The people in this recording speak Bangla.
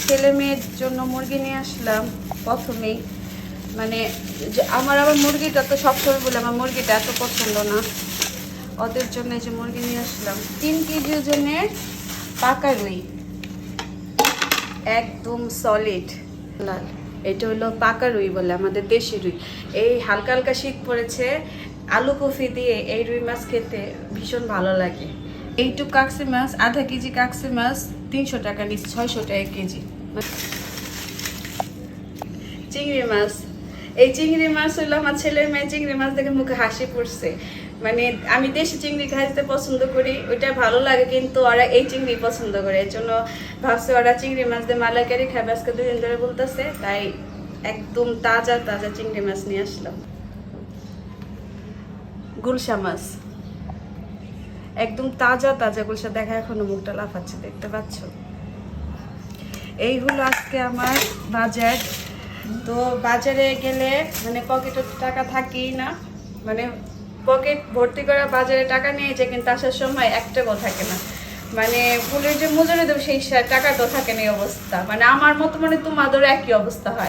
ছেলে মেয়ের জন্য মুরগি নিয়ে আসলাম প্রথমেই। মানে আমার আবার মুরগিটা তো সবসময় বলে আমার মুরগিটা এত পছন্দ না, ওদের জন্য যে মুরগি নিয়ে আসলাম 3 কেজি ওজনের পাকা রুই, একদম সলিড লাল। এটা হলো পাকা রুই বলে, আমাদের দেশি রুই। এই হালকা হালকা শীত পড়েছে, আলু কফি দিয়ে এই রুই মাছ খেতে ভীষণ ভালো লাগে। এইটুক কাকসি মাছ, আধা কেজি কাকসি মাছ 300 টাকা নিচ্ছে, 600 টাকা কেজি। চিংড়ি মাছ, এই চিংড়ি মাছ হলো আমার ছেলের মেয়ে চিংড়ি মাছ দেখে মুখে হাসি পড়ছে। মানে আমি দেশি চিংড়ি খাইতে পছন্দ করি, ওইটা ভালো লাগে, কিন্তু ওরা এই চিংড়ি পছন্দ করে, এর জন্য ভাবছে ওরা চিংড়ি মাছ দিয়ে মালাইকারি খাবে আজকে 2 দিন ধরে বলতেছে, তাই একদম তাজা তাজা চিংড়ি মাছ নিয়ে আসলাম। গুলশা মাছ, একদম তাজা তাজা গুলশা, দেখা এখনো মুখটা লাফাচ্ছে, দেখতে পাচ্ছ। এই হলো আজকে আমার বাজার। তো বাজারে গেলে মানে পকেটে টাকা থাকেই না, মানে পকেট ভর্তি করা বাজারে টাকা নিয়ে যায়, কিন্তু আসার সময় 1 টাকাও থাকে না। মানে ফুলের যে মজুরি দেবো সেই টাকাটাও থাকে না, এই অবস্থা। মানে আমার মতো মানে তোমাদেরও একই অবস্থা হয়।